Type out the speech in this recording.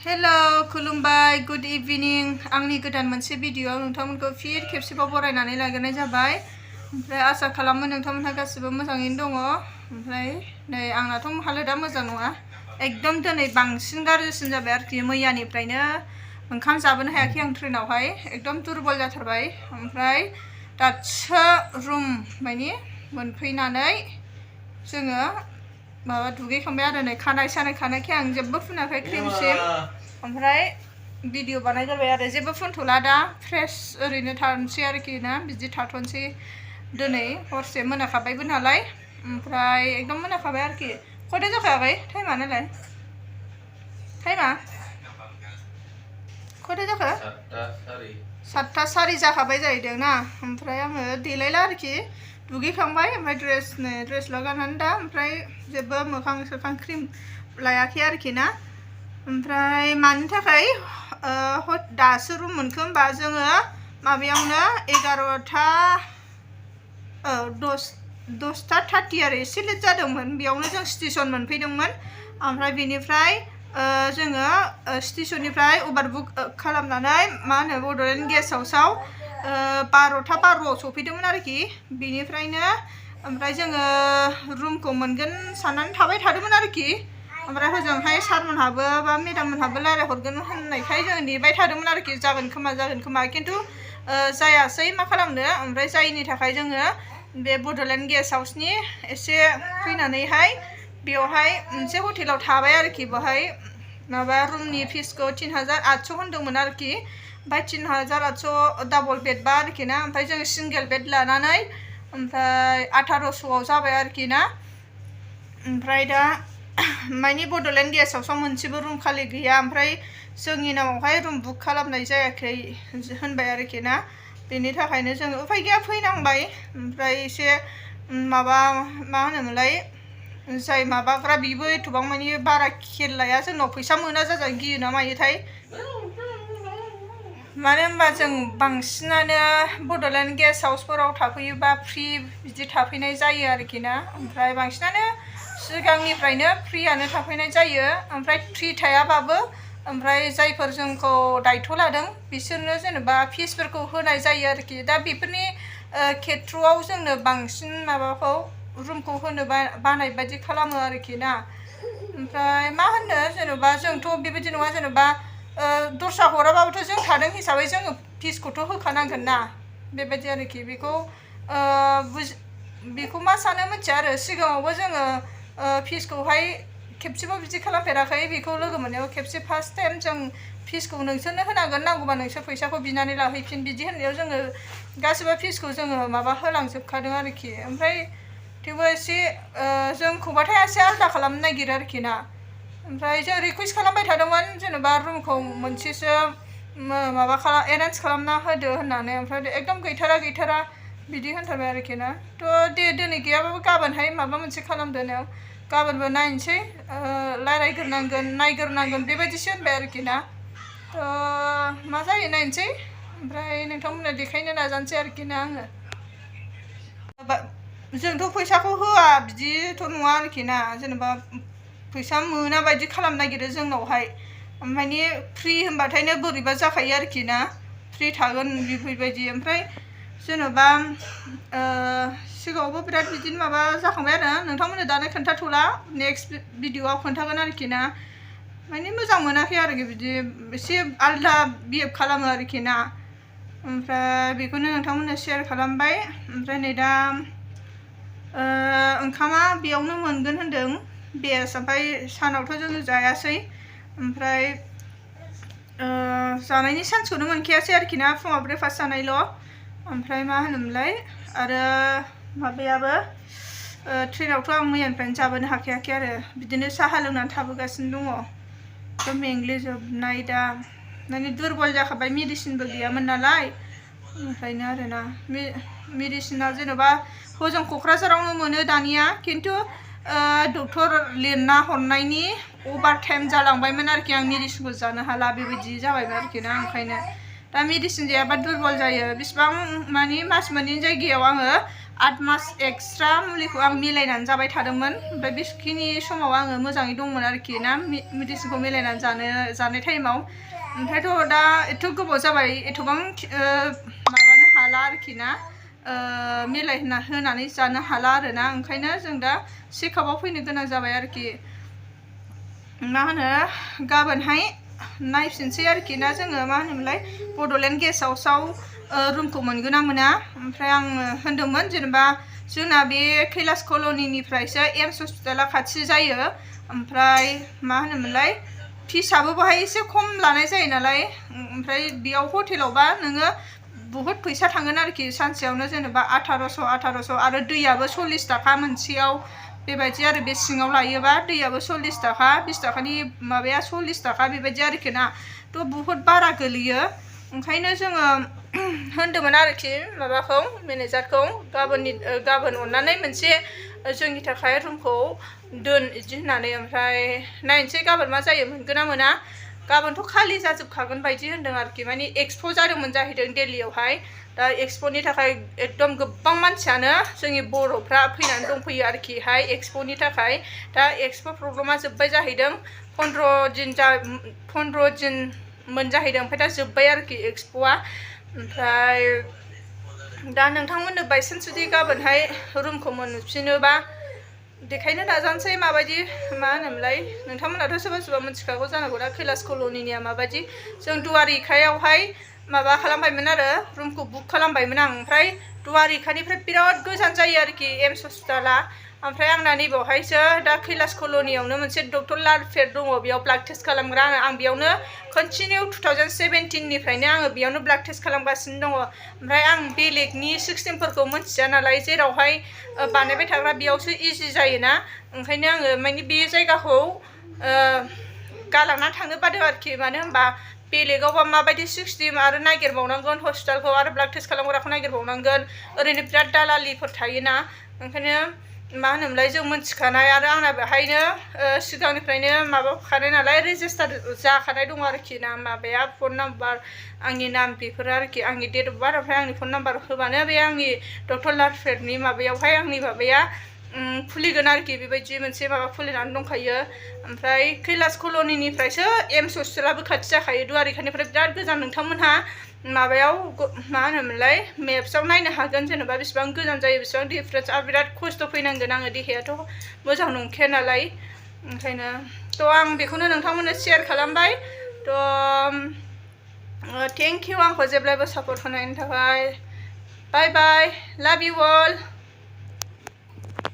Hello, खुलुमबाय, good evening. आंनि गोदान मोनसे भिडिअ नोंथांमोनखौ फिन खेबसेबाव बरायनानै लाग्रोनाय जाबाय। ओमफ्राय आसा खालामो नोंथांमोनहा गासिबो मोजाङैनो दङ। ओमफ्राय नै आंनाथ' हालोदा मोजां नङा। एकदम दिनै बांसिन गाज्रिसिन जाबाय आरोखि मैयानिफ्रायनो ओंखाम जाबोनो हायाखै आं ट्रेनावहाय एकदम दुरबल जाथारबाय। ओमफ्राय दासो रुम माने मोनफैनानै जोङो माबा दुगैखांबाय आरो नै खानाय सानायखाय आं जेबो फुनाखै क्रिमसिम। ओमफ्राय भिडिअ बानायगोरबाय आरो जेबो फुनथ'ला दा फ्रेश ओरैनो थानोसै आरोखि ना बिदि थाथ'नोसै दिनै हरसे मोनाखाबायबो नालाय। ओमफ्राय एकदम मोनाखाबाय आरोखि खयथा जाखो आगै टाइमा नालाय टाइमा खयथा जाखो 7टा 4 जाखाबाय जाहैदों ना। ओमफ्राय आङो देलायला आरोखि दुगैखांबाय ओमफ्राय ड्रेसल' गाननानै दा ओमफ्राय जेबो मोखां सोखां क्रिम लायाखै आरोखि ना। ओमफ्राय मानि थाखाय दासो रुम मोनखो होमबा जोङो माबायावनो 11टा 10टा 30 आरो एसे लेट जादोंमोन बेयावनो जों स्टेसन मोनफैदोंमोन। ओमफ्राय बेनिफ्राय जोङो स्टेसननिफ्राय उबार बुक खालामनानै मा होनो बड'लेण्ड गेस्ट हाउसाव 12टा 12आव सफैदोंमोन आरोखि। बेनिफ्रायनो ओमफ्राय जोङो रुमखौ मोनगोन साननानै थाबाय थादोंमोन आरोखि। ओमफ्राय हजोंहाय सारमोनहाबो बा मेडाममोनहाबो रायज्लायहरगोन होननायखाय जों नेबाय थादोंमोन आरोखि जागोन खोमा खिन्थु जायासै मा खालामनो। ओमफ्राय जायनि थाखाय जोङो बे बड'लेण्ड गेस्ट हाउसनि एसे फैनानैहाय बेवहाय मोनसे हटेलाव थाबाय आरोखि। बेवहाय माबा रुमनि फिसखौ 3800 होनदोंमोन आरोखि। ओमफ्राय 3800 डाबल बेड बा आरोखि ना। ओमफ्राय जों सिंगेल बेड लानानै ओमफ्राय 1800आव जाबाय आरोखि ना। ओमफ्राय दा माने बड'लेण्ड गेस्ट हाउसाव मोनसेबो रुम खालि गैया। ओमफ्राय जोंनि नामावहाय रुम बुक खालामनाय जायाखै होनबाय आरोखि ना। बेनि थाखायनो जों उफाय गैया फैनांबाय। ओमफ्राय एसे माबा मा होनोमोनलाय जाय माबाग्रा बेबो एथबां माने बारा खेल लाया जोंनाव फैसा मोना जाजानो गियो ना मायोथाय। मानो होनबा जों बांसिनानो बड'लेण्ड गेस्ट हाउसफोराव थाफैयोबा फ्रि बिदि थाफैनाय जायो आरोखि ना। ओमफ्राय बांसिनानो सिगांनिफ्रायनो फ्रियानो थाफैनाय जायो। ओमफ्राय फ्रि थायाबाबो ओमफ्राय जायफोर जोंखौ दायथ' लादों बिसोरनो जेनेबा फिसफोरखौ होनाय जायो आरोखि। दा बेफोरनि खेथ्रआव जोंनो बांसिन माबाखौ रुमखौ होनो बानाय बायदि खालामो आरोखि ना। ओमफ्राय मा होनो जेनेबा जोंथ' बेबायदि नङा जेनेबा दस्रा हराबाबोथ' जों थादों हिसाबै जोङो फिसखौथ' होखानांगोन ना बेबायदि आरोखि। बेखौ मा सानो मिथिया आरो सिगाङावबो जोङो फिसखौहाय खेबसेबो बिदि खालामफेराखै। बेखौ लोगो मोननायाव खेबसे फार्स्ट टाइम जों फिसखौ नोंसोरनो होनांगोन नांगौबा नोंसोर फैसाखौ बिनानै लाहैफिन बिदि होननायाव जोङो गासिबो फिसखौ जोङो माबा होलांजोबखादों आरोखि। ओमफ्राय थेवबो एसे जोंखौबाथाय एसे आलदा खालामनो नागिरो आरोखि ना। ओमफ्राय जों रिकुवेस्ट खालामबाय थादोंमोन जेनेबा रुमखौ मोनसेसो माबा एरेन्ज खालामना होदो होननानै। ओमफ्राय एकदम गैथारा बिदि होनथारबाय आरोखि ना। थ' दे दिनै गैयाबाबो गाबोनहाय माबा मोनसे खालामदो गाबोनबो नायनोसै रायज्लायग्रोनांगोन नायग्रोनांगोन बेबायदिसो होनबाय आरोखि ना। थ' मा जायो नायनोसै। ओमफ्राय नोंथांमोननो देखायनो नाजानोसै आरोखि ना आङो। जोंथ' फैसाखौ होआ बिदिथ' नङा आरोखि ना। जेनेबा फैसा मोना बायदि खालामनो नागिरो जोंनावहाय। माने फ्रि होनबाथायनो बोरैबा जाखायो आरोखि ना फ्रि थागोन बेफोरबायदि। ओमफ्राय जेनेबा सिगाङावबो बिराद बिदिनो माबा जाखांबाय आरो नोंथांमोननो दानो खोन्थाथ'ला नेक्स्ट भिडिअआव खोन्थागोन आरोखि ना। माने मोजां मोनाखै आरोखि बिदि एसे आलदा बिहेभ खालामो आरोखि ना। ओमफ्राय बेखौनो नोंथांमोननो शेयार खालामबाय। ओमफ्राय नै दा ओंखामा बेयावनो मोनगोन होनदों बेस। ओमफ्राय सानावथ' जोङो जायासै। ओमफ्राय जानायनि चान्सखौनो मोनखायासै आरोखि ना फुङाव ब्रेकफास्ट जानायल'। ओमफ्राय मा होनोमोनलाय आरो माबायाबो ट्रेनावथ' आं मैयानिफ्रायनो जाबोनो हाखायाखै आरो बिदिनो साहा लोंनानै थाबोगासिनो दङ। एकदम मेंग्लिजोबनाय दा माने दुरबल जाखाबाय मेडिसिनबो गैयामोन नालाय। ओंखायनो आरोना मेडिसिना जेनेबा हजों क'क्राझारावनो मोनो दानिया खिन्थु डक्टर लिरना हरनायनि अभार टाइम जालांबायमोन आरोखि। आं मेडिसिनखौ जानो हाला बेबायदि जाबायमोन आरोखि ना। ओंखायनो दा मेडिसिन जायाबा दुरबल जायो बिसिबां माने मास मोननैनि जायगायाव आङो 8 मास एक्सट्रा मुलिखौ आं मिलायनानै जाबाय थादोंमोन ओमफ्राय बेखिनि समाव आङो मोजाङै दंमोन आरोखि ना मेडिसिनखौ मिलायनानै जानाय टाइमाव ओमफ्रायथ' दा एथ' गोबाव जाबाय एथ'बां माबानो हाला आरोखि ना मिलायना होनानै जानो हाला आरोना ओंखायनो जों दा चेकआपआव फैनो गोनां जाबाय आरोखि मा होनो गाबोनहाय नायफिनसै आरोखि ना जोङो मा होनोमोनलाय बड'लेण्ड गेस्ट हाउसाव रुमखौ मोनगोन ना मोना ओमफ्राय आङो होनदोंमोन जेनेबा जोंना बे कैलाश कल'निनिफ्रायसो एम्स हस्पिटाला खाथि जायो ओमफ्राय मा होनोमोनलाय फिसाबो बाहाय एसे खम लानाय जायो नालाय ओमफ्राय बेयाव हटेलावबा नोङो बहुत फैसा थांगोन आरोखि सानसेयावनो जेनेबा 1800 आरो दैयाबो 40 थाखा मोनसेयाव बेबायदि आरो बे सिङाव लायोबा दैयाबो 40 थाखा 20 थाखानि माबाया 40 थाखा बेबायदि आरोखि ना थ' बहुत बारा गोलैयो ओंखायनो जोङो होनदोंमोन आरोखि माबाखौ मेनेजारखौ गाबोन अननानै मोनसे जोंनि थाखाय रुमखौ दोन इदि होननानै ओमफ्राय नायनोसै गाबोन मा जायो मोनगोन ना मोना गाबोनथ' खालि जाजोबखागोन बायदि होनदों आरोखि माने एक्सप' जादोंमोन जाहैदों दिल्लीयावहाय दा एक्सप'नि थाखाय एकदम गोबां मानसियानो जोंनि बर'फ्रा फैनानै दंफैयो आरोखिहाय एक्सप'नि थाखाय दा एक्सप' प्रग्रामा जोब्बाय जाहैदों 15 दिन मोनजाहैदों ओमफ्राय दा जोब्बाय आरोखि एक्सप'आ ओमफ्राय दा नोंथांमोननो बायसान्स जुदि गाबोनहाय रुमखौ मोनफिनोबा देखायनो नाजानोसै माबायदि मा होनोमोनलाय नोंथांमोनाथ' सोरबा मिथिखागौ जानांगौ दा कैलाश कल'निनिया माबायदि जों दुवारिखायावहाय माबा खालामबायमोन आरो रुमखौ बुक खालामबायमोन आं ओमफ्राय दुवारिखानिफ्राय बिराद गोजान जायो आरोखि एम्स हस्पिटाला ओमफ्राय आंना नैबावहायसो दा कैलाश कल'नियावनो मोनसे डक्टर लारफेर दङ बेयाव ब्लाड टेस्ट खालामग्रा आं बेयावनो कन्टिनिउ 2017 निफ्रायनो आङो बेयावनो ब्लाड टेस्ट खालामगासिनो दङ ओमफ्राय आं बेलेगनि सिस्टेमफोरखौ मिथिया नालाय जेरावहाय बानायबाय थाग्रा बेयावसो इजि जायोना ओंखायनो आङो माने बे जायगाखौ गालांना थांनो बादों आरोखि मानो होनबा बेलेगावबा माबायदि सिस्टेम आरो नागिरबावनांगोन हस्पिटालखौ आरो ब्लाड टेस्ट खालामग्राखौ नागिरबावनांगोन ओरैनो बिराद दालालिफोर थायोना ओंखायनो मा होनोमोनलाय जों मिथिखानाय आरो आंना बेहायनो सिगांनिफ्रायनो माबाखानाय नालाय रेजिस्टार जाखानाय दङ आरोखि ना माबाया फन नाम्बार आंनि नाम बेफोर आरोखि आंनि डेट अफ बार्थ ओमफ्राय आंनि फन नाम्बार होबानो बे आंनि डक्टर लारफेरनि माबायावहाय आंनि माबाया खुलिगोन आरोखि बेबायदि मोनसे माबा खुलिनानै दंखायो ओमफ्राय कैलाश कल'निनिफ्रायसो एम्स हस्पिटालाबो खाथि जाखायो दुवारिखानिफ्राय बिराद गोजान नोंथांमोनहा माबायाव मा होनोमोनलाय मेप्सआव नायनो हागोन जेनेबा बेसेबां गोजान जायो बेसेबां डिफारेन्स आरो बिराद खस्थ' फैनांगोन आङो देहायाथ' मोजां नंखाया नालाय ओंखायनो थ' आं बेखौनो नोंथांमोननो शेयार खालामबाय थ' थेंक इउ आंखौ जेब्लायबो सापर्ट होनायनि थाखाय बाय बाय लाभ इउ अल